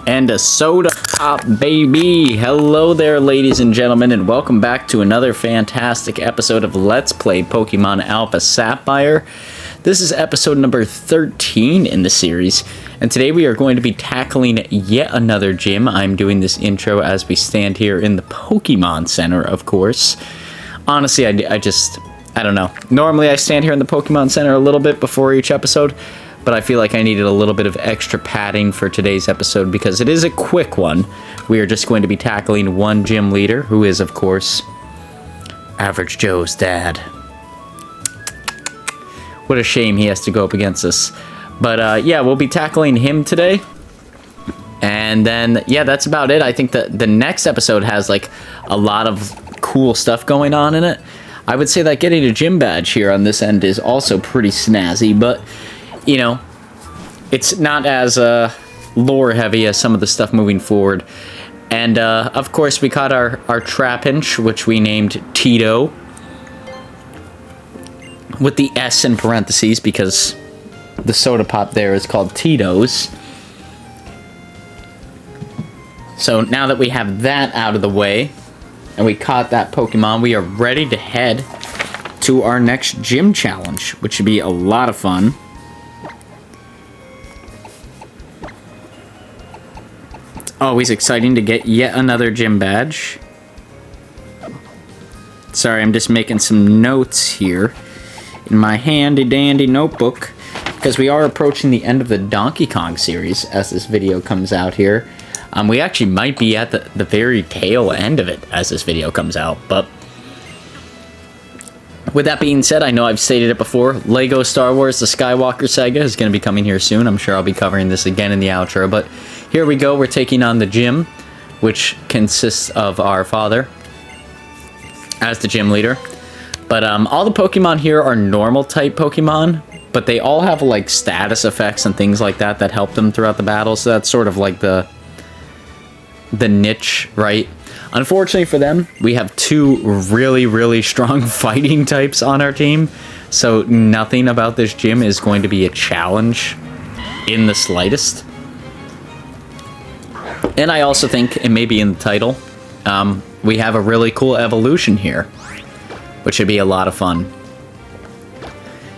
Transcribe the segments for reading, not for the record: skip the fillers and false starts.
And a soda pop, baby. Hello there, ladies and gentlemen, and welcome back to another fantastic episode of Let's Play Pokémon Alpha Sapphire. This is episode number 13 in the series, and today we are going to be tackling yet another gym. I'm doing this intro as we stand here in the Pokémon Center, of course. Honestly, I don't know. Normally I stand here in the Pokémon Center a little bit before each episode, but I feel like I needed a little bit of extra padding for today's episode because it is a quick one. We are just going to be tackling one gym leader, who is, of course, Avg Joe's dad. What a shame he has to go up against us. But yeah, we'll be tackling him today. And then, yeah, that's about it. I think that the next episode has, like, a lot of cool stuff going on in it. I would say that getting a gym badge here on this end is also pretty snazzy, but you know, it's not as lore heavy as some of the stuff moving forward. And of course we caught our Trapinch, which we named Tito, with the S in parentheses because the soda pop there is called Tito's. So now that we have that out of the way and we caught that Pokemon, we are ready to head to our next gym challenge, which should be a lot of fun. Always exciting to get yet another gym badge. Sorry, I'm just making some notes here in my handy-dandy notebook, because we are approaching the end of the Donkey Kong series as this video comes out here. We actually might be at the very tail end of it as this video comes out, but with that being said, I know I've stated it before, Lego Star Wars The Skywalker Saga is going to be coming here soon. I'm sure I'll be covering this again in the outro, but here we go. We're taking on the gym, which consists of our father as the gym leader. But all the Pokemon here are normal type Pokemon, but they all have like status effects and things like that that help them throughout the battle, so that's sort of like the niche, right? Unfortunately for them, we have two really strong fighting types on our team, so nothing about this gym is going to be a challenge in the slightest. And I also think, and maybe in the title, we have a really cool evolution here, which should be a lot of fun.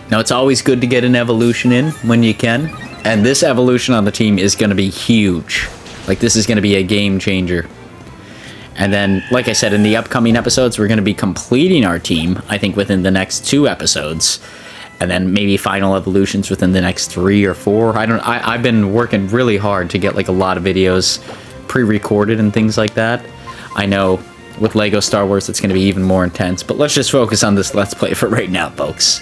Now, it's always good to get an evolution in when you can, and this evolution on the team is going to be huge. Like, this is going to be a game changer. And then, like I said, in the upcoming episodes, we're going to be completing our team, I think, within the next 2 episodes. And then maybe final evolutions within the next 3 or 4. I've been working really hard to get, like, a lot of videos pre-recorded and things like that. I know with Lego Star Wars, it's going to be even more intense. But let's just focus on this Let's Play for right now, folks.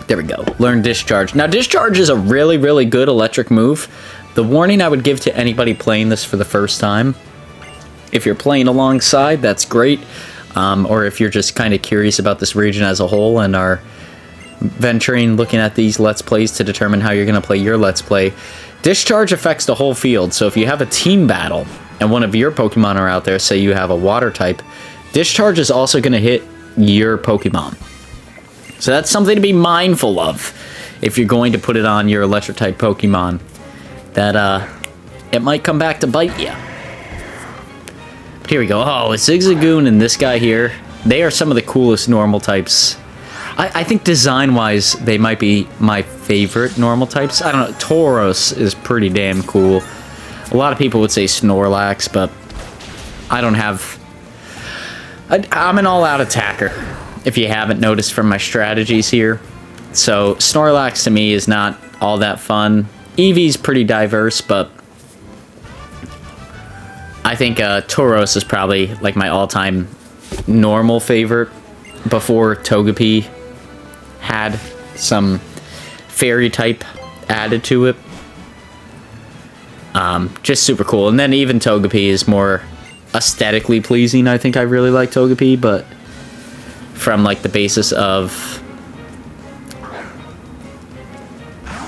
There we go. Learn Discharge. Now, Discharge is a really good electric move. The warning I would give to anybody playing this for the first time, if you're playing alongside, that's great. Or if you're just kind of curious about this region as a whole and are venturing, looking at these Let's Plays to determine how you're going to play your Let's Play, Discharge affects the whole field. So if you have a team battle and one of your Pokemon are out there, say you have a water type, Discharge is also going to hit your Pokemon. So that's something to be mindful of if you're going to put it on your electric type Pokemon, that it might come back to bite you. But here we go. Oh, Zigzagoon and this guy here, they are some of the coolest normal types. I think design-wise, they might be my favorite normal types. I don't know, Tauros is pretty damn cool. A lot of people would say Snorlax, but I don't have... I'm an all-out attacker, if you haven't noticed from my strategies here. So Snorlax to me is not all that fun. Eevee's pretty diverse, but I think Tauros is probably like my all-time normal favorite before Togepi had some fairy type added to it. Just super cool. And then even Togepi is more aesthetically pleasing. I think I really like Togepi, but from like the basis of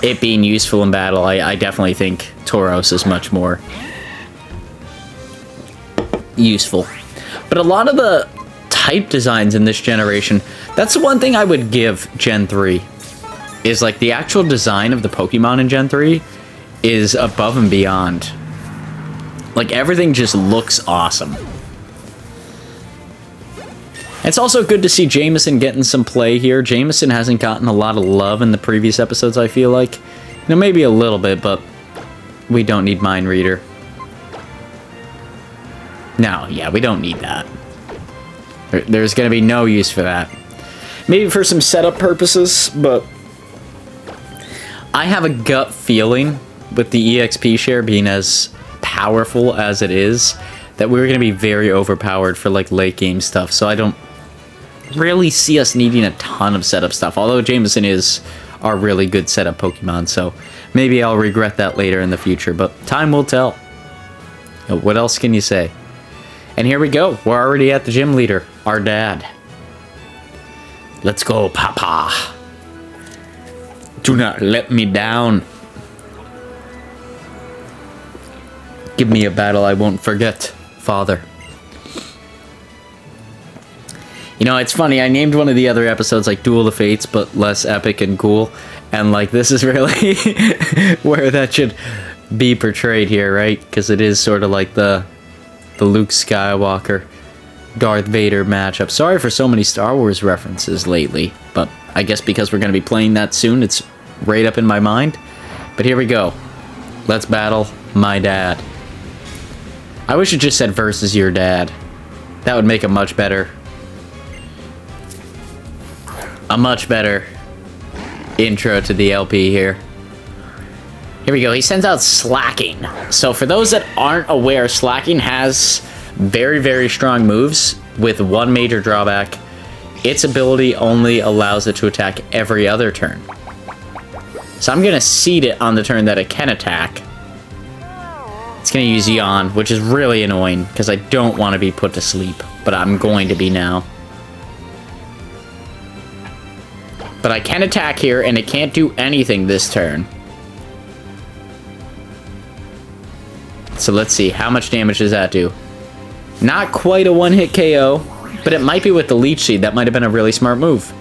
it being useful in battle, I definitely think Tauros is much more useful. But a lot of the type designs in this generation, that's the one thing I would give Gen 3, is like the actual design of the Pokemon in Gen 3 is above and beyond. Like, everything just looks awesome. It's also good to see Jameson getting some play here. Jameson hasn't gotten a lot of love in the previous episodes, I feel like. You know, maybe a little bit, but we don't need Mind Reader. No, yeah, we don't need that. There's going to be no use for that. Maybe for some setup purposes, but I have a gut feeling with the EXP share being as powerful as it is that we're going to be very overpowered for like late game stuff. So I don't really see us needing a ton of setup stuff, although Jameson is our really good setup Pokemon, so maybe I'll regret that later in the future, but time will tell. What else can you say? And here we go. We're already at the gym leader, our dad. Let's go, Papa. Do not let me down. Give me a battle I won't forget, Father. You know, it's funny, I named one of the other episodes like Duel of Fates, but less epic and cool. And like, this is really where that should be portrayed here, right? Because it is sort of like the Luke Skywalker, Darth Vader matchup. Sorry for so many Star Wars references lately, but I guess because we're going to be playing that soon, it's right up in my mind. But here we go. Let's battle my dad. I wish it just said versus your dad. That would make a much better intro to the LP here. Here we go. He sends out Slacking. So for those that aren't aware, Slacking has very, very strong moves with one major drawback. Its ability only allows it to attack every other turn. So I'm going to seed it on the turn that it can attack. It's going to use Yawn, which is really annoying because I don't want to be put to sleep, but I'm going to be now. But I can attack here, and it can't do anything this turn. So let's see, how much damage does that do? Not quite a one-hit KO, but it might be with the Leech Seed. That might have been a really smart move.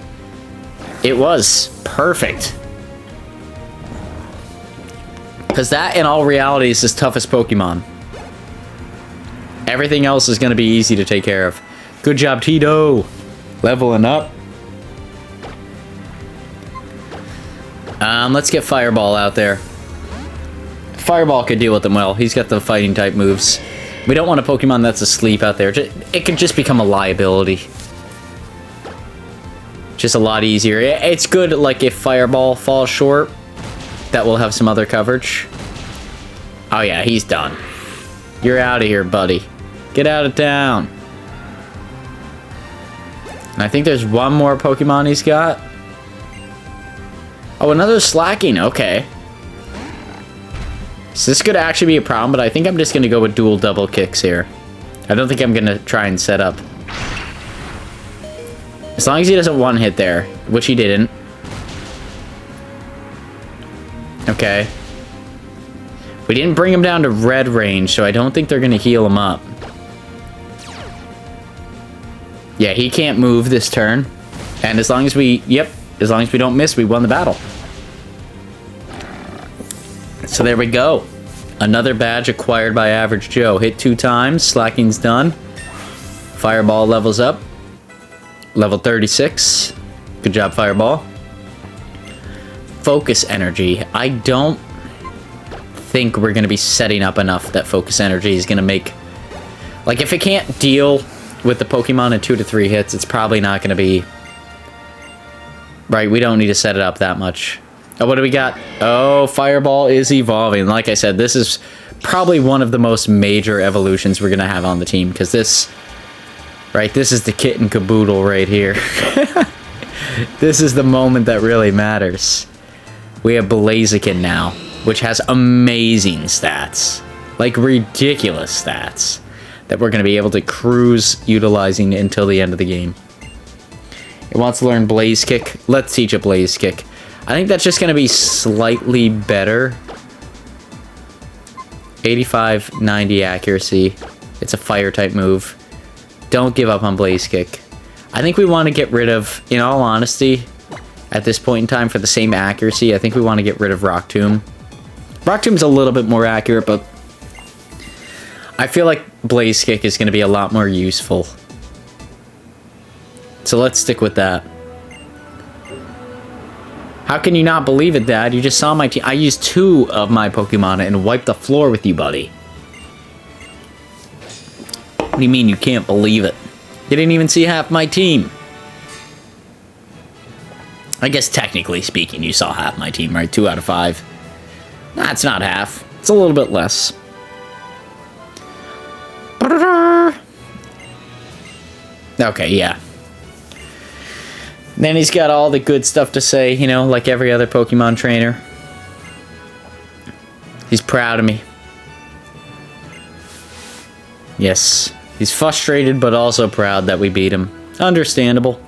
It was. Perfect. Because that, in all reality, is his toughest Pokemon. Everything else is going to be easy to take care of. Good job, Tito. Leveling up. Let's get Fireball out there. Fireball could deal with him well. He's got the fighting type moves. We don't want a Pokemon that's asleep out there. It could just become a liability. Just a lot easier. It's good, like, if Fireball falls short, that will have some other coverage. Oh yeah, he's done. You're out of here, buddy. Get out of town. And I think there's one more Pokemon he's got. Oh, another Slacking. Okay. So this could actually be a problem, but I think I'm just going to go with dual double kicks here. I don't think I'm going to try and set up. As long as he doesn't one-hit there, which he didn't. Okay. We didn't bring him down to red range, so I don't think they're going to heal him up. Yeah, he can't move this turn. And as long as we... Yep. As long as we don't miss, we won the battle. So there we go. Another badge acquired by Avg Joe. Hit 2 times. Slacking's done. Fireball levels up. Level 36. Good job, Fireball. Focus Energy. I don't think we're going to be setting up enough that Focus Energy is going to make... Like, if it can't deal with the Pokemon in 2 to 3 hits, it's probably not going to be... Right, we don't need to set it up that much. Oh, what do we got? Oh, Fireball is evolving. Like I said, this is probably one of the most major evolutions we're going to have on the team. Because this... Right, this is the kit and caboodle right here. This is the moment that really matters. We have Blaziken now, which has amazing stats. Like, ridiculous stats. That we're going to be able to cruise utilizing until the end of the game. It wants to learn Blaze Kick. Let's teach it Blaze Kick. I think that's just going to be slightly better. 85, 90 accuracy. It's a fire type move. Don't give up on Blaze Kick. I think we want to get rid of, in all honesty, at this point in time, for the same accuracy, I think we want to get rid of Rock Tomb. Rock Tomb's a little bit more accurate, but I feel like Blaze Kick is going to be a lot more useful. So let's stick with that. How can you not believe it, Dad? You just saw my team. I used 2 of my Pokemon and wiped the floor with you, buddy. What do you mean you can't believe it? You didn't even see half my team. I guess technically speaking, you saw half my team, right? 2 out of 5. Nah, it's not half. It's a little bit less. Okay, yeah. Then he's got all the good stuff to say, you know, like every other Pokemon trainer. He's proud of me. Yes. He's frustrated, but also proud that we beat him. Understandable.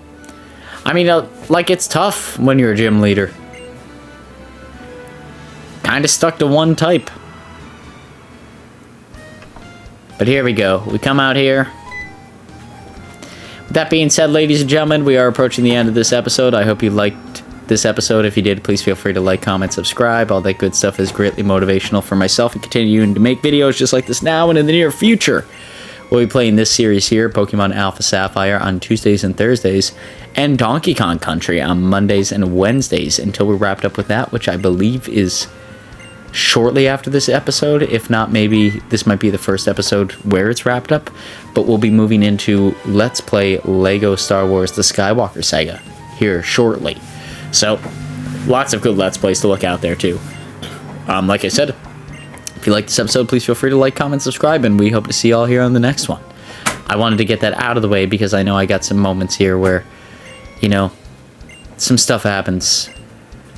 I mean, like, it's tough when you're a gym leader. Kinda stuck to one type. But here we go. We come out here. With that being said, ladies and gentlemen, we are approaching the end of this episode. I hope you liked this episode. If you did, please feel free to like, comment, subscribe. All that good stuff is greatly motivational for myself and continuing to make videos just like this now and in the near future. We'll be playing this series here, Pokemon Alpha Sapphire, on Tuesdays and Thursdays, and Donkey Kong Country on Mondays and Wednesdays until we're wrapped up with that, which I believe is shortly after this episode. If not, maybe this might be the first episode where it's wrapped up, but we'll be moving into Let's Play Lego Star Wars The Skywalker Saga here shortly. So lots of good Let's Plays to look out there too. Like I said, if you like this episode, please feel free to like, comment, subscribe, and we hope to see you all here on the next one. I wanted to get that out of the way because I know I got some moments here where, you know, some stuff happens.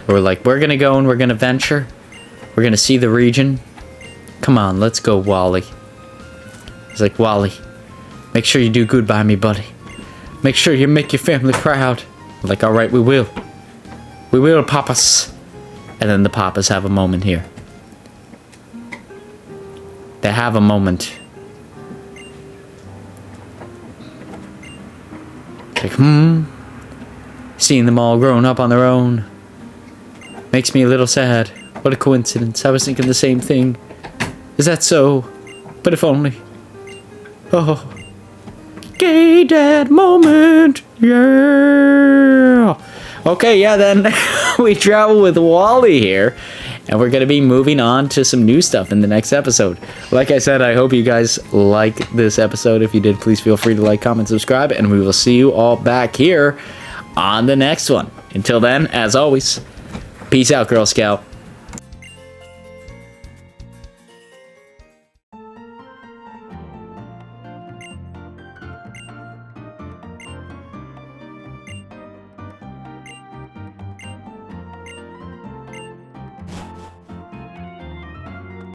We're like, we're gonna go and we're gonna venture. We're gonna see the region. Come on, let's go, Wally. He's like, Wally, make sure you do good by me, buddy. Make sure you make your family proud. I'm like, all right, we will. We will, Papas. And then the Papas have a moment here. They have a moment. Like, seeing them all grown up on their own makes me a little sad. What a coincidence. I was thinking the same thing. Is that so? But if only. Oh. Gay dad moment. Yeah. Okay, yeah, then we travel with Wally here. And we're going to be moving on to some new stuff in the next episode. Like I said, I hope you guys like this episode. If you did, please feel free to like, comment, subscribe. And we will see you all back here on the next one. Until then, as always, peace out, Girl Scout.